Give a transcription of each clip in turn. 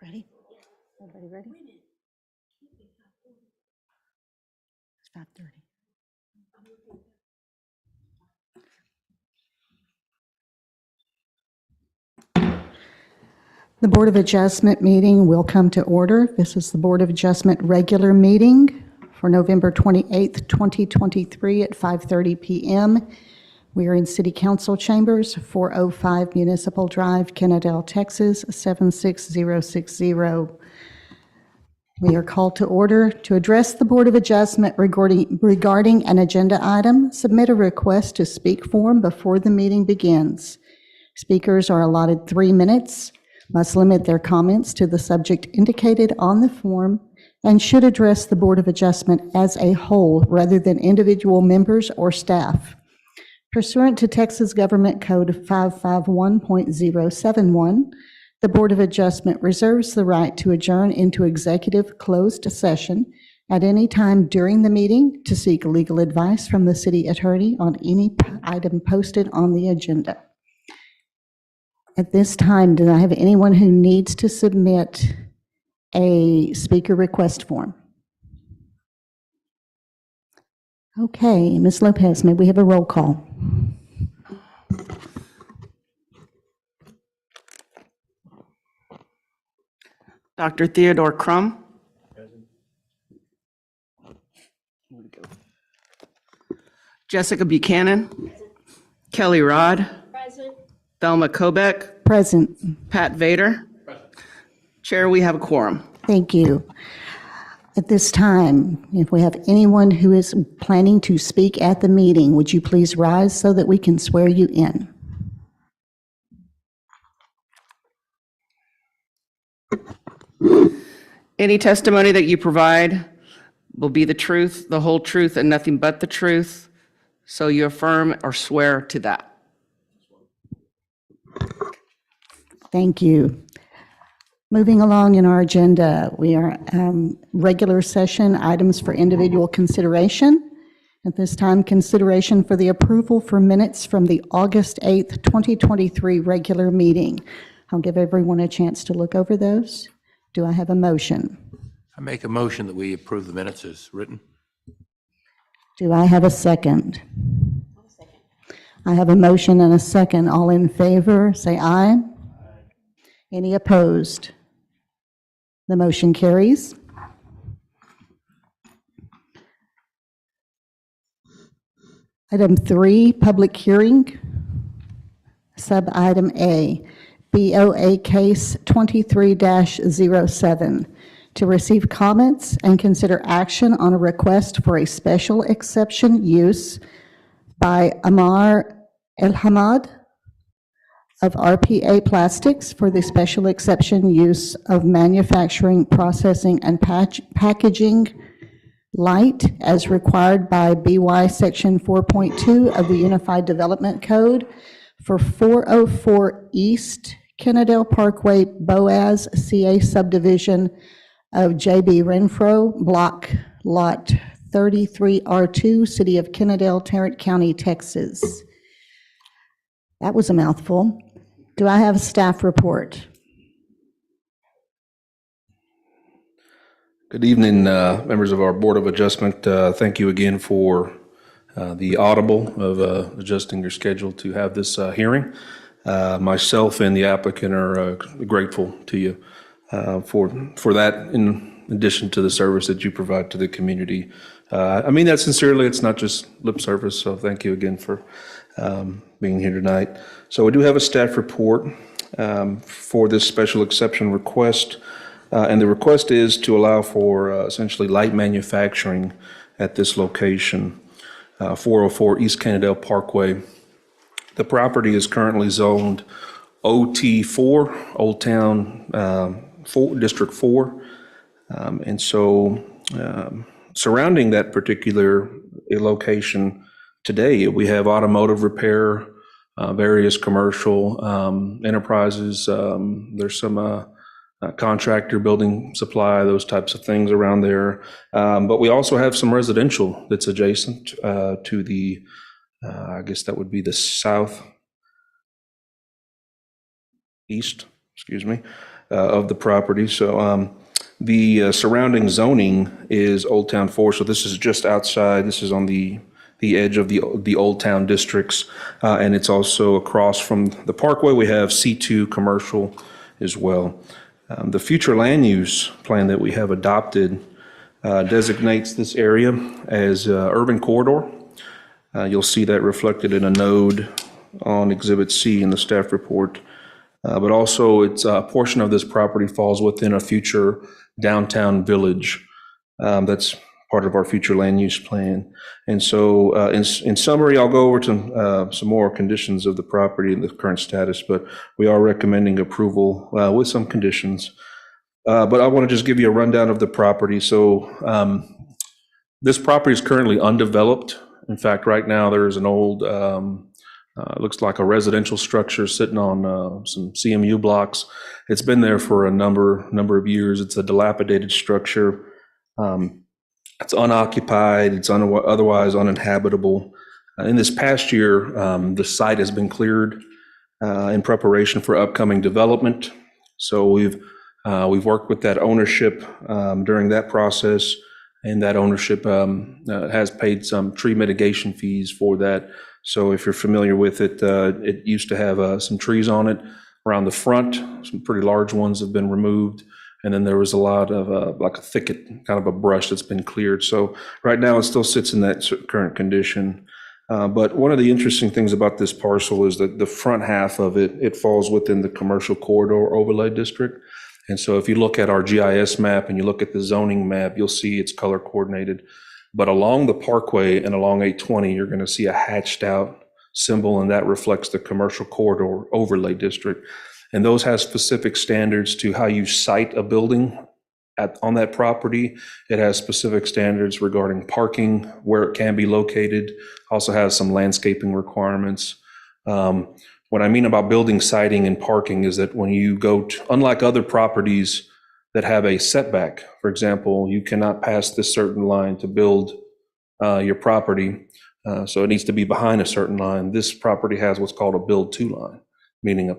Ready? Everybody ready? It's 5:30. The Board of Adjustment meeting will come to order. This is the Board of Adjustment regular meeting for November 28th, 2023 at 5:30 p.m. We are in City Council Chambers, 405 Municipal Drive, Kennedale, Texas, 76060. We are called to order to address the Board of Adjustment regarding an agenda item. Submit a request to speak form before the meeting begins. Speakers are allotted 3 minutes, must limit their comments to the subject indicated on the form, and should address the Board of Adjustment as a whole rather than individual members or staff. Pursuant to Texas Government Code 551.071, the Board of Adjustment reserves the right to adjourn into executive closed session at any time during the meeting to seek legal advice from the city attorney on any item posted on the agenda. At this time, do I have anyone who needs to submit a speaker request form? Okay, Ms. Lopez, may we have a roll call? Dr. Theodore Crum. Jessica Buchanan. Kelly Rod. Present. Thelma Kobeck. Present. Pat Vader. Chair, we have a quorum. Thank you. At this time, if we have anyone who is planning to speak at the meeting, would you please rise so that we can swear you in? Any testimony that you provide will be the truth, the whole truth, and nothing but the truth. So you affirm or swear to that. Thank you. Moving along in our agenda, we are regular session items for individual consideration. At this time, consideration for the approval for minutes from the August 8th, 2023 regular meeting. I'll give everyone a chance to look over those. Do I have a motion? I make a motion that we approve the minutes as written. Do I have a second? I have a motion and a second. All in favor, say aye. Any opposed? The motion carries. Item 3, public hearing. Sub-item A, BOA case 23-07, to receive comments and consider action on a request for a special exception use by Amar El-Hamad of RPA Plastics for the special exception use of manufacturing, processing, and packaging light as required by BY Section 4.2 of the Unified Development Code for 404 East Kennedale Parkway, Boaz, CA subdivision of JB Renfro, block lot 33R2, City of Kennedale, Tarrant County, Texas. That was a mouthful. Do I have a staff report? Good evening, members of our Board of Adjustment. Thank you again for the audible of adjusting your schedule to have this hearing. Myself and the applicant are grateful to you for that, in addition to the service that you provide to the community. I mean that sincerely. It's not just lip service, so thank you again for being here tonight. So we do have a staff report for this special exception request, and the request is to allow for essentially light manufacturing at this location, 404 East Kennedale Parkway. The property is currently zoned OT4, Old Town 4, District 4, and so surrounding that particular location today, we have automotive repair, various commercial enterprises. There's some contractor, building supply, those types of things around there. But we also have some residential that's adjacent to the, I guess that would be the southeast, excuse me. of the property. So the surrounding zoning is Old Town 4, so this is just outside. This is on the edge of the Old Town districts, and it's also across from the Parkway. We have C2 commercial as well. The future land use plan that we have adopted designates this area as urban corridor. You'll see that reflected in a node on Exhibit C in the staff report. But also, it's a portion of this property falls within a future downtown village. That's part of our future land use plan. And so in summary, I'll go over to some more conditions of the property and the current status, but we are recommending approval with some conditions. But I want to just give you a rundown of the property. So this property is currently undeveloped. In fact, right now there is an old, looks like a residential structure sitting on some CMU blocks. It's been there for a number of years. It's a dilapidated structure. It's unoccupied. It's otherwise uninhabitable. In this past year, the site has been cleared in preparation for upcoming development. So we've worked with that ownership during that process, and that ownership has paid some tree mitigation fees for that. So if you're familiar with it, it used to have some trees on it around the front. Some pretty large ones have been removed. And then there was a lot of like a thicket, kind of a brush that's been cleared. So right now it still sits in that current condition. But one of the interesting things about this parcel is that the front half of it, it falls within the commercial corridor overlay district. And so if you look at our GIS map and you look at the zoning map, you'll see it's color coordinated. But along the Parkway and along 820, you're going to see a hatched out symbol, and that reflects the commercial corridor overlay district. And those have specific standards to how you site a building on that property. It has specific standards regarding parking, where it can be located, also has some landscaping requirements. What I mean about building siting and parking is that when you go to, unlike other properties that have a setback, for example, you cannot pass this certain line to build your property, so it needs to be behind a certain line. This property has what's called a build to line, meaning a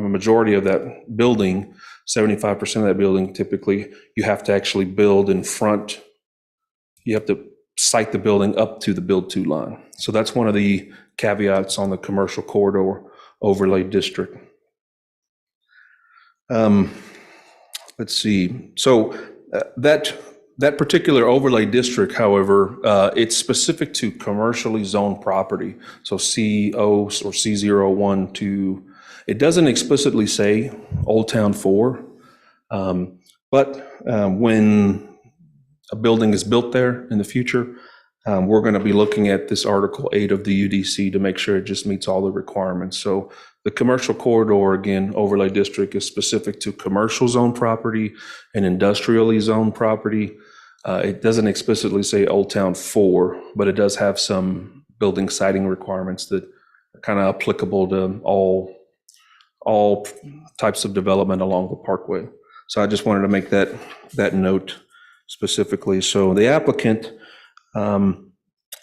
majority of that building, 75% of that building, typically, you have to actually build in front. You have to site the building up to the build to line. So that's one of the caveats on the commercial corridor overlay district. Let's see. So that particular overlay district, however, it's specific to commercially zoned property. So CO or C01 to, it doesn't explicitly say Old Town 4, but when a building is built there in the future, we're going to be looking at this Article 8 of the UDC to make sure it just meets all the requirements. So the commercial corridor, again, overlay district is specific to commercial zone property and industrially zoned property. It doesn't explicitly say Old Town 4, but it does have some building siting requirements that are kind of applicable to all types of development along the Parkway. So I just wanted to make that note specifically. So the applicant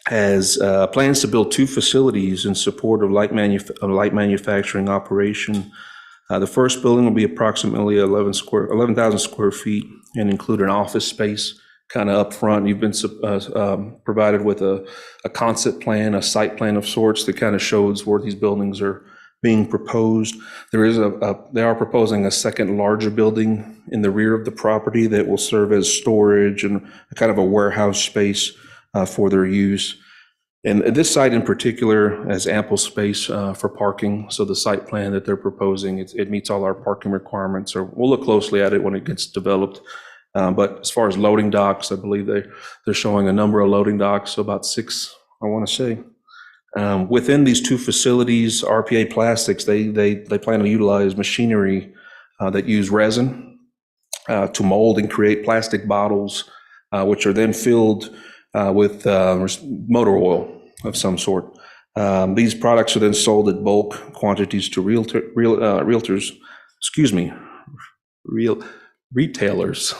has plans to build 2 facilities in support of light manufacturing operation. The first building will be approximately 11,000 square feet and include an office space kind of up front. You've been provided with a concept plan, a site plan of sorts that kind of shows where these buildings are being proposed. They are proposing a second larger building in the rear of the property that will serve as storage and a kind of a warehouse space for their use. And this site in particular has ample space for parking. So the site plan that they're proposing, it meets all our parking requirements. So we'll look closely at it when it gets developed. But as far as loading docks, I believe they're showing a number of loading docks, so about 6, I want to say. Within these 2 facilities, RPA Plastics, they plan to utilize machinery that use resin to mold and create plastic bottles, which are then filled with motor oil of some sort. These products are then sold at bulk quantities to retailers.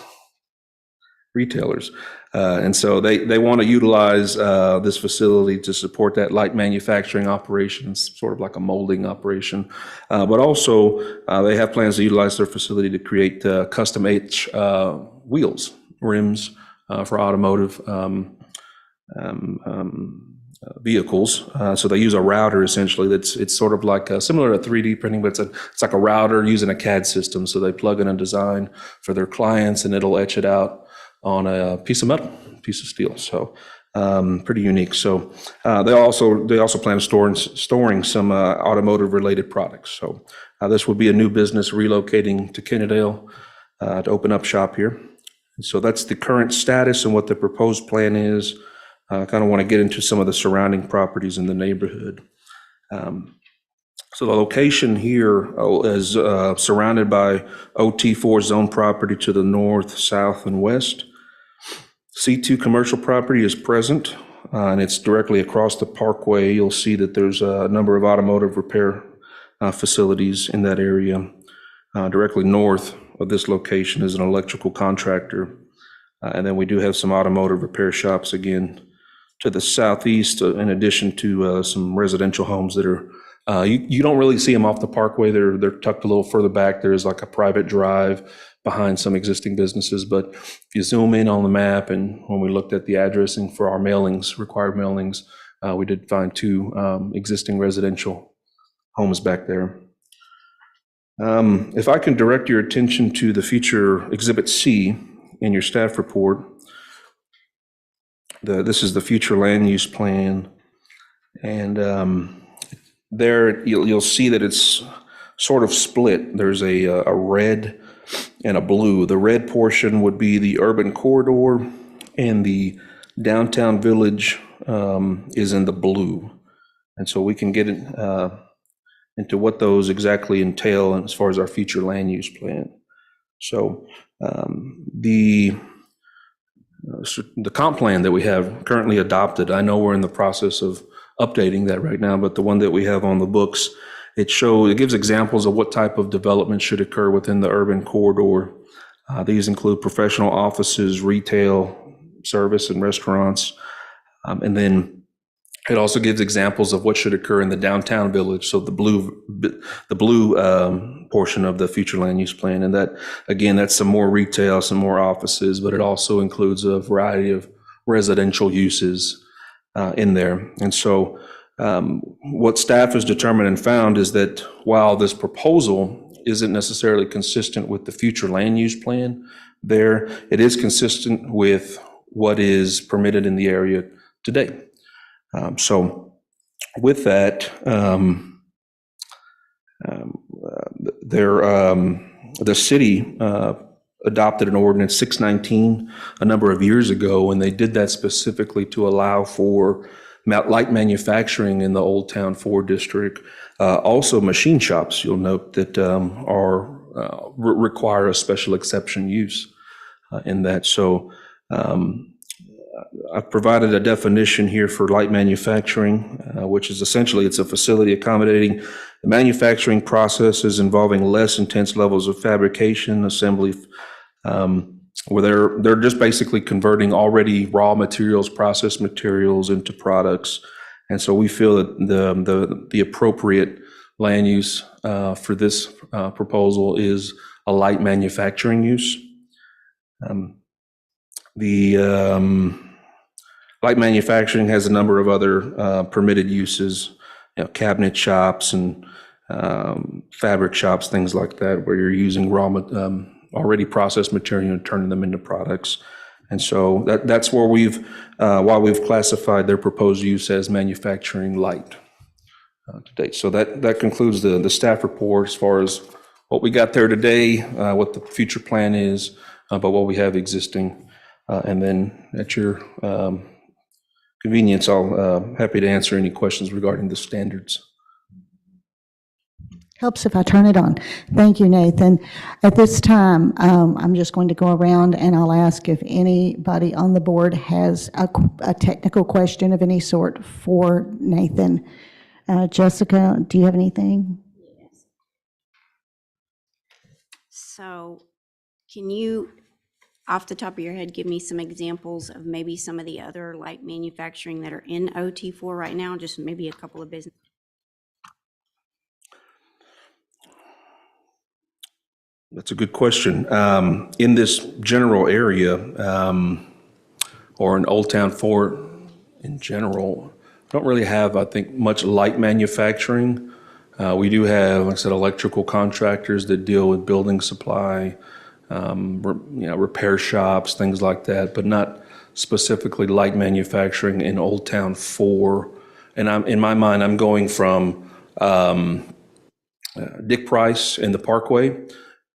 retailers. And so they want to utilize this facility to support that light manufacturing operations, sort of like a molding operation. But also, they have plans to utilize their facility to create custom H wheels, rims for automotive vehicles. So they use a router essentially. It's sort of like similar to 3D printing, but it's like a router using a CAD system. So they plug in a design for their clients, and it'll etch it out on a piece of metal, piece of steel. So pretty unique. So they also plan on storing some automotive related products. So this will be a new business relocating to Kennedale to open up shop here. So that's the current status and what the proposed plan is. I kind of want to get into some of the surrounding properties in the neighborhood. So the location here is surrounded by OT4 zone property to the north, south, and west. C2 commercial property is present, and it's directly across the parkway. You'll see that there's a number of automotive repair facilities in that area. Directly north of this location is an electrical contractor. And then we do have some automotive repair shops again to the southeast, in addition to some residential homes that are, you don't really see them off the parkway. They're tucked a little further back. There's like a private drive behind some existing businesses. But if you zoom in on the map, and when we looked at the addressing for our mailings, required mailings, we did find two existing residential homes back there. If I can direct your attention to the feature Exhibit C in your staff report, this is the future land use plan, and there you'll see that it's sort of split. There's a red and a blue. The red portion would be the urban corridor, and the downtown village is in the blue. And so we can get into what those exactly entail as far as our future land use plan. So the comp plan that we have currently adopted, I know we're in the process of updating that right now, but the one that we have on the books, it gives examples of what type of development should occur within the urban corridor. These include professional offices, retail, service, and restaurants. And then it also gives examples of what should occur in the downtown village, so the blue portion of the future land use plan. And that, again, that's some more retail, some more offices, but it also includes a variety of residential uses in there. And so what staff has determined and found is that while this proposal isn't necessarily consistent with the future land use plan there, it is consistent with what is permitted in the area today. So with that, the city adopted an ordinance 619 a number of years ago, and they did that specifically to allow for light manufacturing in the Old Town 4 district. Also machine shops, you'll note that require a special exception use in that. So I've provided a definition here for light manufacturing, which is essentially it's a facility accommodating the manufacturing processes involving less intense levels of fabrication, assembly, where they're just basically converting already raw materials, processed materials into products. And so we feel that the appropriate land use for this proposal is a light manufacturing use. Light manufacturing has a number of other permitted uses, cabinet shops and fabric shops, things like that, where you're using already processed material and turning them into products. And so that's where why we've classified their proposed use as manufacturing light to date. So that concludes the staff report as far as what we got there today, what the future plan is, but what we have existing. And then at your convenience, I'll happy to answer any questions regarding the standards. Helps if I turn it on. Thank you, Nathan. At this time, I'm just going to go around and I'll ask if anybody on the board has a technical question of any sort for Nathan. Jessica, do you have anything? So can you, off the top of your head, give me some examples of maybe some of the other light manufacturing that are in OT4 right now? Just maybe a couple of business. That's a good question. In this general area, or in Old Town Fort in general, don't really have, I think, much light manufacturing. We do have, like I said, electrical contractors that deal with building supply, repair shops, things like that, but not specifically light manufacturing in Old Town 4. And in my mind, I'm going from Dick Price and the Parkway,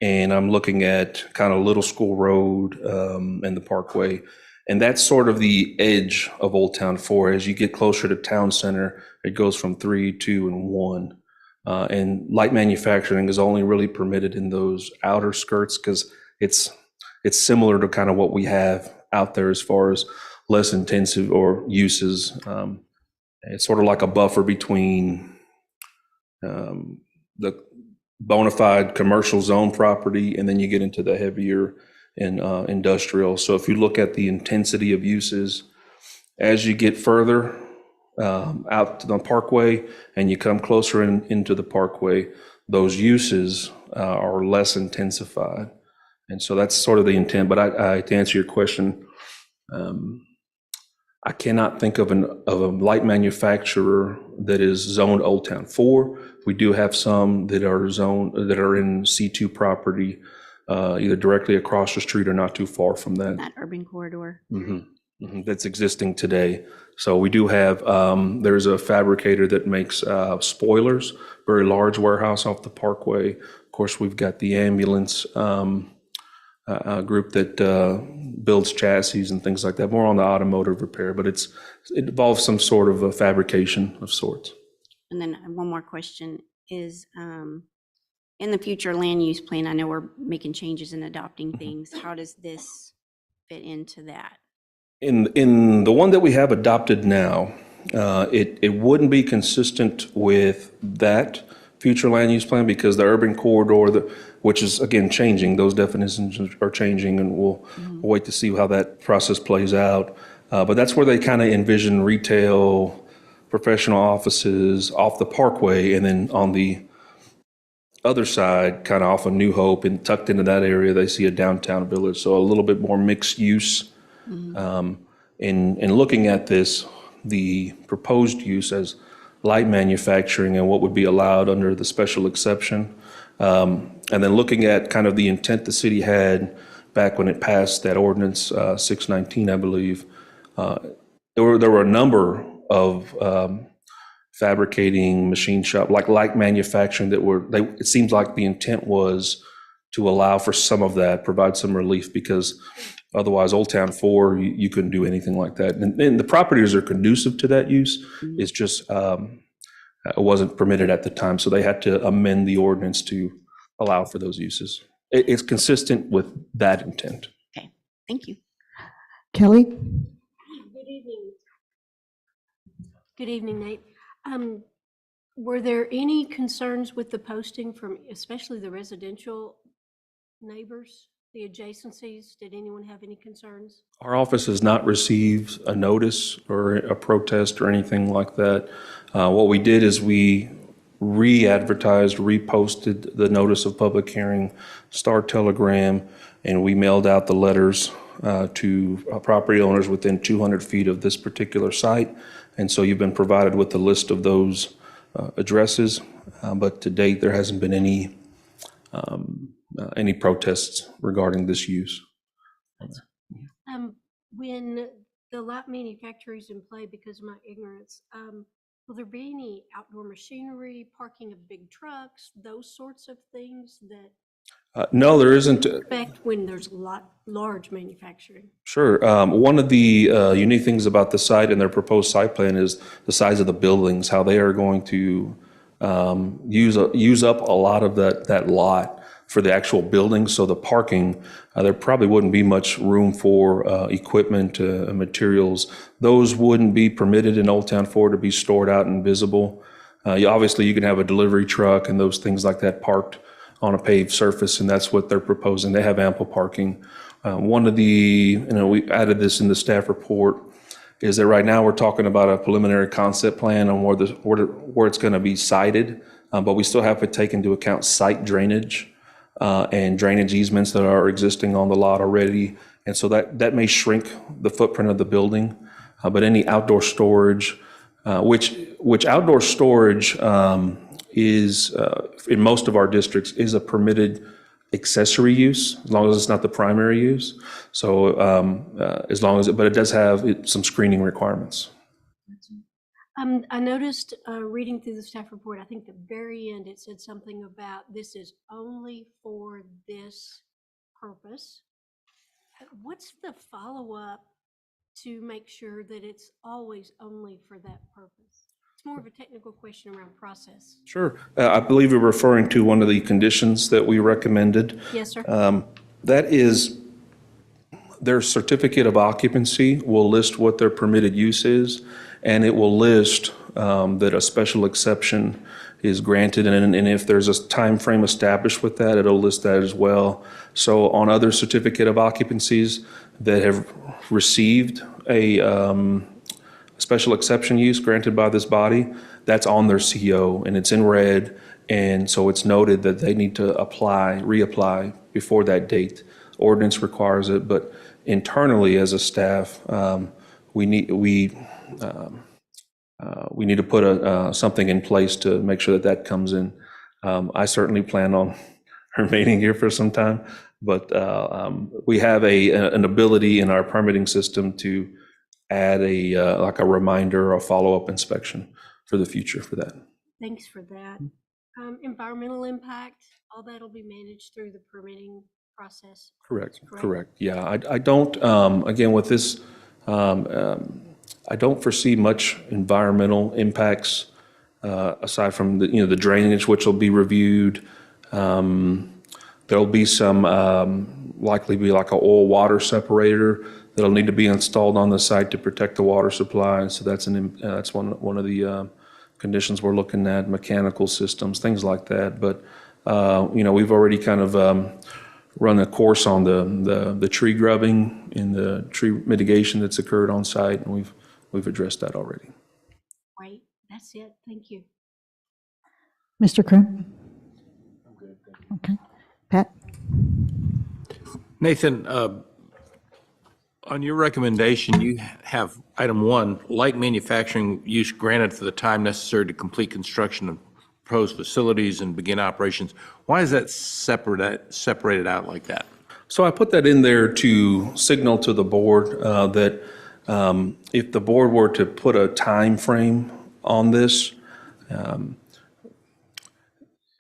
and I'm looking at kind of Little School Road and the Parkway. And that's sort of the edge of Old Town 4. As you get closer to Town Center, it goes from 3, 2, and 1. And light manufacturing is only really permitted in those outer skirts because it's similar to kind of what we have out there as far as less intensive or uses. It's sort of like a buffer between the bona fide commercial zone property, and then you get into the heavier and industrial. So if you look at the intensity of uses, as you get further out to the Parkway and you come closer into the Parkway, those uses are less intensified. And so that's sort of the intent. But to answer your question, I cannot think of a light manufacturer that is zoned Old Town 4. We do have some that are in C2 property, either directly across the street or not too far from that. That urban corridor. That's existing today. So we do have, there's a fabricator that makes spoilers, very large warehouse off the Parkway. Of course, we've got the ambulance group that builds chassis and things like that, more on the automotive repair, but it involves some sort of a fabrication of sorts. And then one more question is, in the future land use plan, I know we're making changes and adopting things. How does this fit into that? In the one that we have adopted now, it wouldn't be consistent with that future land use plan because the urban corridor, which is again changing, those definitions are changing, and we'll wait to see how that process plays out. But that's where they kind of envision retail, professional offices off the Parkway, and then on the other side, kind of off of New Hope and tucked into that area, they see a downtown village. So a little bit more mixed use. In looking at this, the proposed use as light manufacturing and what would be allowed under the special exception, and then looking at kind of the intent the city had back when it passed that ordinance 619, I believe, there were a number of fabricating machine shop, like light manufacturing it seems like the intent was to allow for some of that, provide some relief, because otherwise Old Town 4, you couldn't do anything like that. And the properties are conducive to that use. It's just, it wasn't permitted at the time. So they had to amend the ordinance to allow for those uses. It's consistent with that intent. Okay, thank you. Kelly? Good evening. Good evening, Nate. Were there any concerns with the posting from especially the residential neighbors, the adjacencies? Did anyone have any concerns? Our office has not received a notice or a protest or anything like that. What we did is we re-advertised, reposted the notice of public hearing, Star Telegram, and we mailed out the letters to property owners within 200 feet of this particular site. And so you've been provided with a list of those addresses, but to date there hasn't been any protests regarding this use. When the light manufacturer is in play, because of my ignorance, will there be any outdoor machinery, parking of big trucks, those sorts of things that No, there isn't. affect when there's large manufacturing? Sure. One of the unique things about the site and their proposed site plan is the size of the buildings, how they are going to use up a lot of that lot for the actual building. So the parking, there probably wouldn't be much room for equipment, materials. Those wouldn't be permitted in Old Town 4 to be stored out and visible. Obviously, you can have a delivery truck and those things like that parked on a paved surface, and that's what they're proposing. They have ample parking One of the, we added this in the staff report, is that right now we're talking about a preliminary concept plan on where it's going to be sited, but we still have to take into account site drainage and drainage easements that are existing on the lot already. And so that may shrink the footprint of the building, but any outdoor storage, which outdoor storage is, in most of our districts, is a permitted accessory use, as long as it's not the primary use. So but it does have some screening requirements. I noticed, reading through the staff report, I think the very end, it said something about this is only for this purpose. What's the follow-up to make sure that it's always only for that purpose? It's more of a technical question around process. Sure. I believe you're referring to one of the conditions that we recommended. Yes, sir. That is, their certificate of occupancy will list what their permitted use is, and it will list that a special exception is granted, and if there's a time frame established with that, it'll list that as well. So on other certificate of occupancies that have received a special exception use granted by this body, that's on their CO, and it's in red, and so it's noted that they need to reapply before that date. Ordinance requires it, but internally as a staff, we need to put something in place to make sure that comes in. I certainly plan on remaining here for some time, but we have an ability in our permitting system to add like a reminder or a follow-up inspection for the future for that. Thanks for that. Environmental impact, all that'll be managed through the permitting process. Correct. Yeah, I don't, again, with this, I don't foresee much environmental impacts aside from the drainage, which will be reviewed. There'll be some, likely be like an oil water separator that'll need to be installed on the site to protect the water supply. And so that's one of the conditions we're looking at, mechanical systems, things like that. But we've already kind of run a course on the tree grubbing and the tree mitigation that's occurred on site, and we've addressed that already. Great, that's it. Thank you. Mr. Kern? I'm good. Okay. Pat? Nathan, on your recommendation, you have item 1, light manufacturing use granted for the time necessary to complete construction of proposed facilities and begin operations. Why is that separated out like that? So I put that in there to signal to the board that if the board were to put a time frame on this,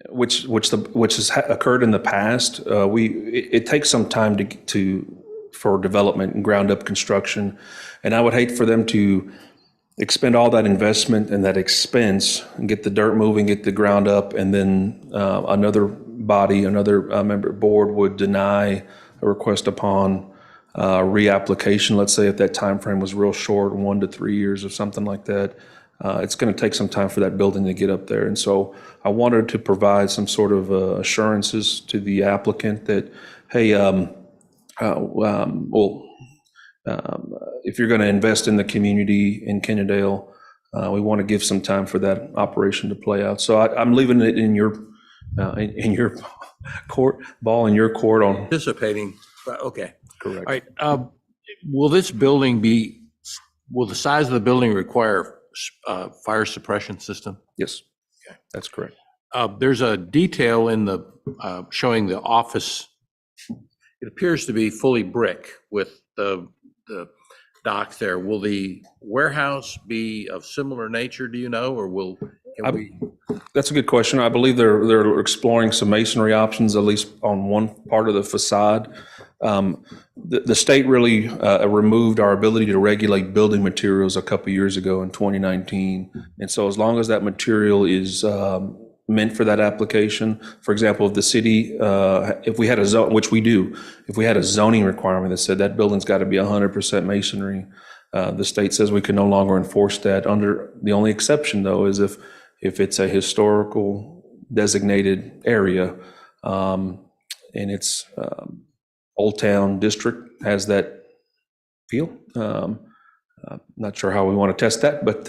which has occurred in the past, it takes some time for development and ground up construction, and I would hate for them to expend all that investment and that expense and get the dirt moving, get the ground up, and then another member board would deny a request upon reapplication. Let's say if that time frame was real short, 1 to 3 years or something like that, it's going to take some time for that building to get up there. And so I wanted to provide some sort of assurances to the applicant that, hey, if you're going to invest in the community in Kennedale, we want to give some time for that operation to play out. So I'm leaving it in your court, ball in your court on. Anticipating, okay. Correct. All right, will the size of the building require fire suppression system? Yes, that's correct. There's a detail in the showing the office. It appears to be fully brick with the dock there. Will the warehouse be of similar nature, do you know, or That's a good question. I believe they're exploring some masonry options, at least on one part of the facade. The state really removed our ability to regulate building materials a couple years ago in 2019. And so as long as that material is meant for that application, for example, if the city, if we had a zone, which we do, if we had a zoning requirement that said that building's got to be 100% masonry, the state says we can no longer enforce that. The only exception, though, is if it's a historical designated area, and it's Old Town District has that feel. Not sure how we want to test that, but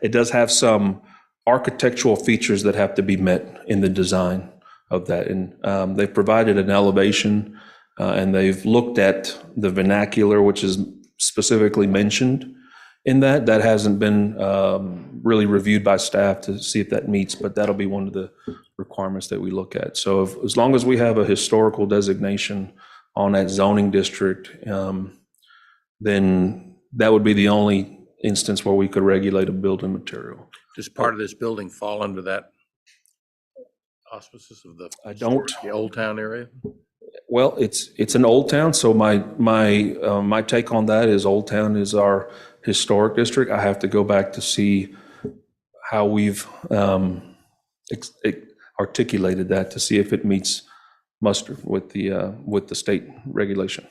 it does have some architectural features that have to be met in the design of that. And they've provided an elevation, and they've looked at the vernacular, which is specifically mentioned in that. That hasn't been really reviewed by staff to see if that meets, but that'll be one of the requirements that we look at. So as long as we have a historical designation on that zoning district, then that would be the only instance where we could regulate a building material. Does part of this building fall under that auspices of the? I don't. The Old Town area? Well, it's an old town, so my take on that is Old Town is our historic district. I have to go back to see how we've articulated that to see if it meets muster with the state regulation.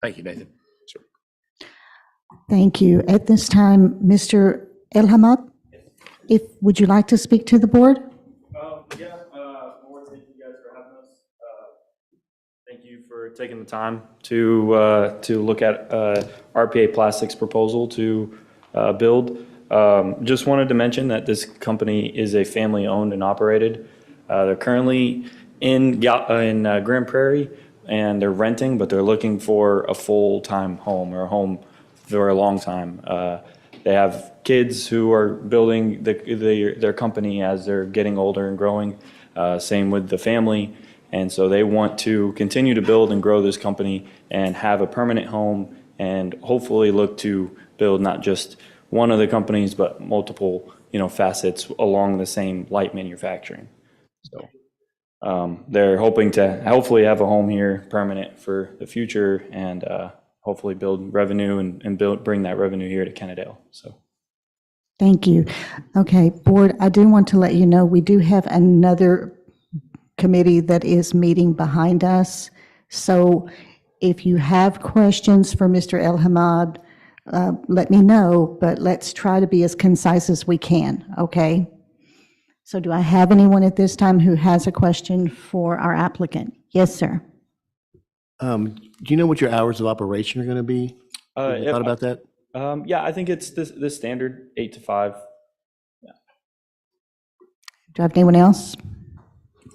Thank you, Nathan. Thank you. At this time, Mr. El Hamad, would you like to speak to the board? Yeah, Board, thank you guys for having us. Thank you for taking the time to look at RPA Plastics' proposal to build. Just wanted to mention that this company is a family-owned and operated. They're currently in Grand Prairie, and they're renting, but they're looking for a full-time home or a home for a long time. They have kids who are building their company as they're getting older and growing. Same with the family. And so they want to continue to build and grow this company and have a permanent home and hopefully look to build not just one of the companies, but multiple, facets along the same light manufacturing. So they're hoping to hopefully have a home here permanent for the future and hopefully build revenue and bring that revenue here to Kennedale. So. Thank you. Okay, board, I do want to let you know we do have another committee that is meeting behind us. So if you have questions for Mr. El Hamad, let me know, but let's try to be as concise as we can, okay? So do I have anyone at this time who has a question for our applicant? Yes, sir. Do you know what your hours of operation are going to be? Have you thought about that? Yeah, I think it's the standard 8 to 5. Do I have anyone else?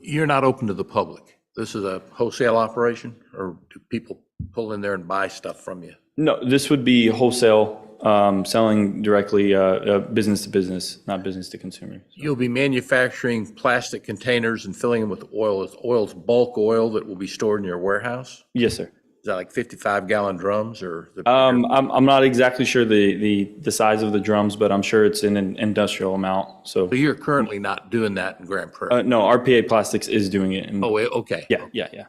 You're not open to the public. This is a wholesale operation, or do people pull in there and buy stuff from you? No, this would be wholesale, selling directly business to business, not business to consumer. You'll be manufacturing plastic containers and filling them with oil. Oil's bulk oil that will be stored in your warehouse? Yes, sir. Is that like 55-gallon drums or? I'm not exactly sure the size of the drums, but I'm sure it's in an industrial amount. So So you're currently not doing that in Grand Prairie? no, RPA Plastics is doing it. Oh, okay. Yeah.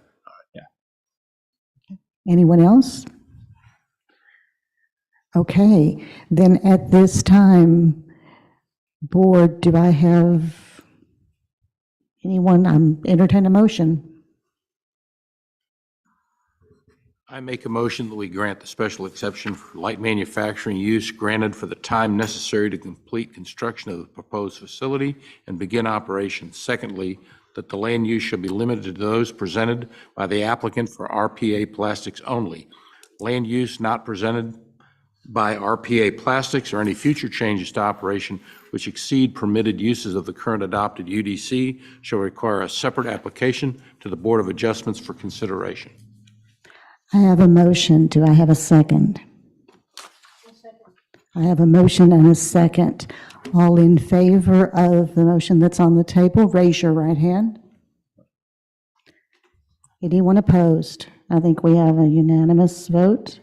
Anyone else? Okay, then at this time, board, do I have anyone? I'm entertaining a motion. I make a motion that we grant the special exception for light manufacturing use granted for the time necessary to complete construction of the proposed facility and begin operations. Secondly, that the land use shall be limited to those presented by the applicant for RPA Plastics only. Land use not presented by RPA Plastics or any future changes to operation which exceed permitted uses of the current adopted UDC shall require a separate application to the Board of Adjustments for consideration. I have a motion. Do I have a second? I have a motion and a second. All in favor of the motion that's on the table, raise your right hand. Anyone opposed? I think we have a unanimous vote.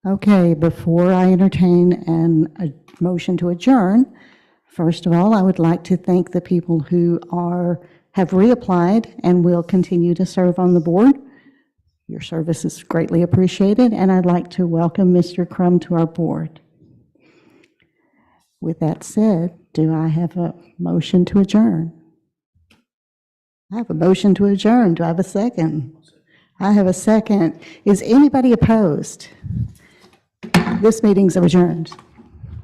Okay, before I entertain a motion to adjourn, first of all, I would like to thank the people who have reapplied and will continue to serve on the board. Your service is greatly appreciated, and I'd like to welcome Mr. Crum to our board. With that said, do I have a motion to adjourn? I have a motion to adjourn. Do I have a second? I have a second. Is anybody opposed? This meeting's adjourned.